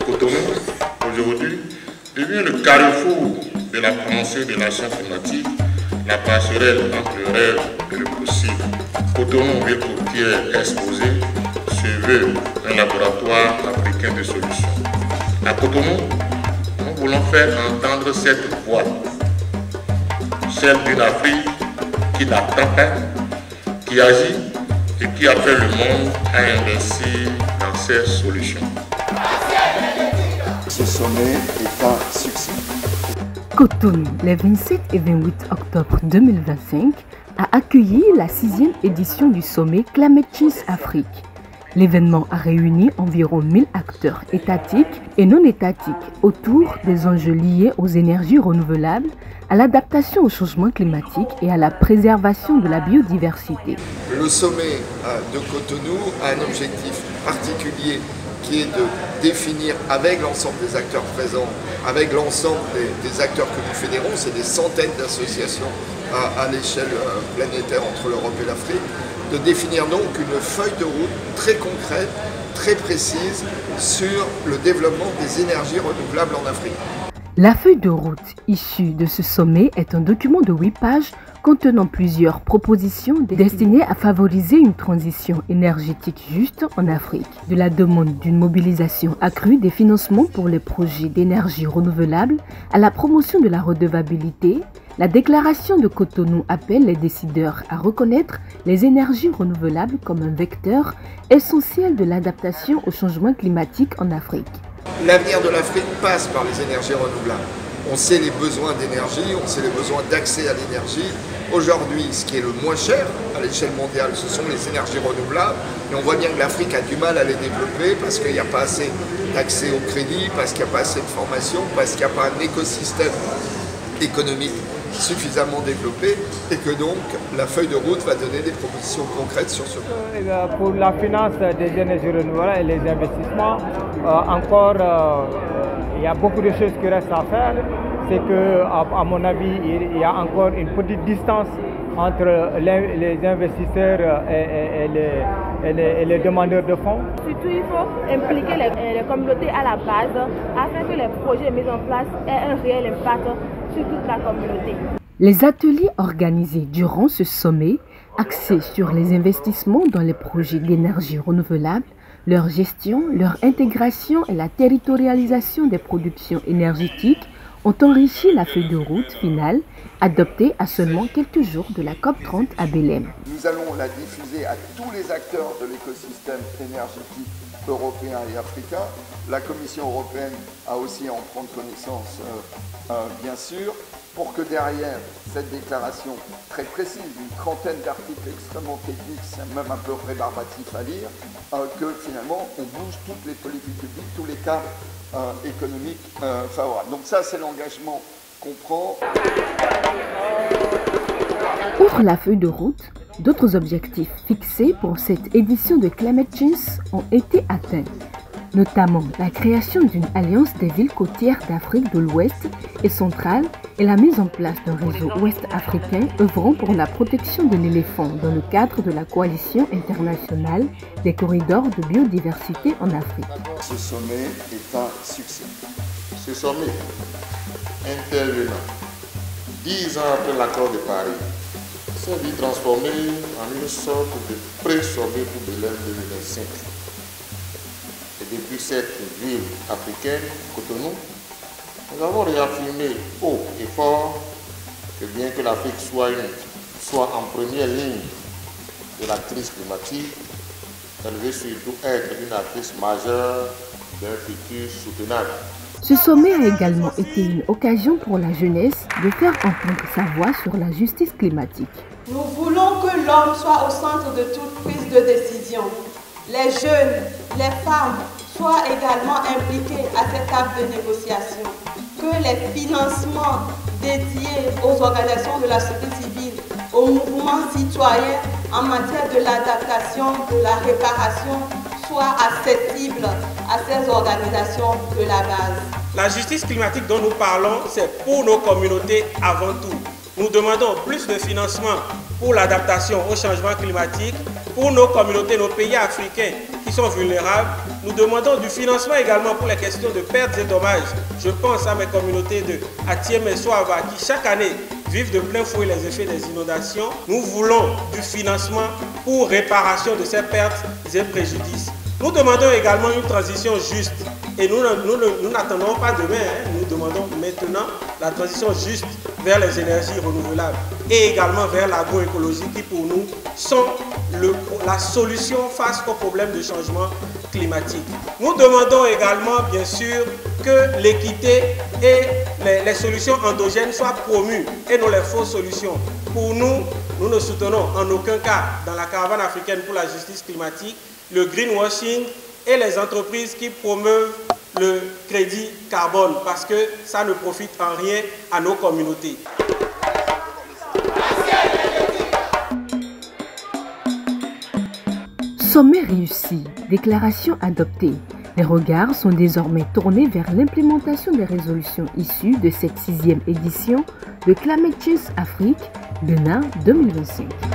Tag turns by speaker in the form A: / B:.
A: Cotonou, aujourd'hui, devient le carrefour de la pensée de l'action climatique, la passerelle entre le rêve et le possible. Cotonou, ville côtière exposée, se veut un laboratoire africain de solutions. À Cotonou, nous voulons faire entendre cette voix, celle d'une Afrique qui n'attend pas, qui agit et qui appelle le monde à investir dans ces solutions.
B: Ce sommet est un succès.
C: Cotonou, les 27 et 28 octobre 2025, a accueilli la 6e édition du sommet Climate Change Afrique. L'événement a réuni environ 1000 acteurs étatiques et non étatiques autour des enjeux liés aux énergies renouvelables, à l'adaptation au changement climatique et à la préservation de la biodiversité.
B: Le sommet de Cotonou a un objectif particulier qui est de définir avec l'ensemble des acteurs présents, avec l'ensemble des acteurs que nous fédérons, c'est des centaines d'associations à l'échelle planétaire entre l'Europe et l'Afrique, de définir donc une feuille de route très concrète, très précise sur le développement des énergies renouvelables en Afrique.
C: La feuille de route issue de ce sommet est un document de 8 pages contenant plusieurs propositions destinées à favoriser une transition énergétique juste en Afrique, de la demande d'une mobilisation accrue des financements pour les projets d'énergie renouvelable à la promotion de la redevabilité. La déclaration de Cotonou appelle les décideurs à reconnaître les énergies renouvelables comme un vecteur essentiel de l'adaptation au changement climatique en Afrique.
B: L'avenir de l'Afrique passe par les énergies renouvelables. On sait les besoins d'énergie, on sait les besoins d'accès à l'énergie. Aujourd'hui, ce qui est le moins cher à l'échelle mondiale, ce sont les énergies renouvelables. Et on voit bien que l'Afrique a du mal à les développer parce qu'il n'y a pas assez d'accès au crédit, parce qu'il n'y a pas assez de formation, parce qu'il n'y a pas un écosystème économique suffisamment développé et que donc la feuille de route va donner des propositions concrètes sur ce point.
D: Pour la finance des énergies renouvelables et les investissements, il y a beaucoup de choses qui restent à faire. C'est que, à mon avis, il y a encore une petite distance entre les investisseurs et les demandeurs de fonds.
E: Surtout, il faut impliquer les communautés à la base afin que les projets mis en place aient un réel impact sur toute la communauté.
C: Les ateliers organisés durant ce sommet, axés sur les investissements dans les projets d'énergie renouvelable, leur gestion, leur intégration et la territorialisation des productions énergétiques, ont enrichi la feuille de route finale, adoptée à seulement quelques jours de la COP30 à Belém.
B: Nous allons la diffuser à tous les acteurs de l'écosystème énergétique européen et africain. La Commission européenne a aussi à en prendre connaissance, bien sûr, pour que derrière cette déclaration très précise, une trentaine d'articles extrêmement techniques, c'est même un peu rébarbatif à lire, que finalement on bouge toutes les politiques publiques, tous les cadres économiques favorables. Donc ça, c'est l'engagement qu'on prend.
C: Outre la feuille de route, d'autres objectifs fixés pour cette édition de Climate Change ont été atteints, notamment la création d'une alliance des villes côtières d'Afrique de l'Ouest et centrale et la mise en place d'un réseau ouest-africain œuvrant pour la protection de l'éléphant dans le cadre de la coalition internationale des corridors de biodiversité en Afrique.
B: Ce sommet est un succès.
A: Ce sommet, intervenant 10 ans après l'accord de Paris, s'est dit transformé en une sorte de pré-sommet pour Belém 2025. Et depuis cette ville africaine, Cotonou, nous avons réaffirmé haut et fort que bien que l'Afrique soit en première ligne de la crise climatique, elle veut surtout être une actrice majeure d'un futur soutenable.
C: Ce sommet a également été une occasion pour la jeunesse de faire entendre sa voix sur la justice climatique.
F: Nous voulons que l'homme soit au centre de toute prise de décision. Les jeunes, les femmes soient également impliqués à cette table de négociation. Que les financements dédiés aux organisations de la société civile, aux mouvements citoyens en matière de l'adaptation, de la réparation, soient accessibles à ces organisations de la base.
G: La justice climatique dont nous parlons, c'est pour nos communautés avant tout. Nous demandons plus de financement pour l'adaptation au changement climatique, pour nos communautés, nos pays africains qui sont vulnérables. Nous demandons du financement également pour les questions de pertes et dommages. Je pense à mes communautés de Atiem et Soava qui chaque année vivent de plein fouet les effets des inondations. Nous voulons du financement pour réparation de ces pertes et préjudices. Nous demandons également une transition juste. Et nous n'attendons pas demain, nous demandons maintenant la transition juste vers les énergies renouvelables et également vers l'agroécologie qui pour nous sont la solution face aux problèmes de changement climatique. Nous demandons également bien sûr que l'équité et les solutions endogènes soient promues et non les fausses solutions. Pour nous, nous ne soutenons en aucun cas dans la caravane africaine pour la justice climatique le greenwashing et les entreprises qui promeuvent le crédit carbone parce que ça ne profite en rien à nos communautés.
C: Sommet réussi, déclaration adoptée. Les regards sont désormais tournés vers l'implémentation des résolutions issues de cette 6e édition de Climate Change Afrique, Bénin 2025.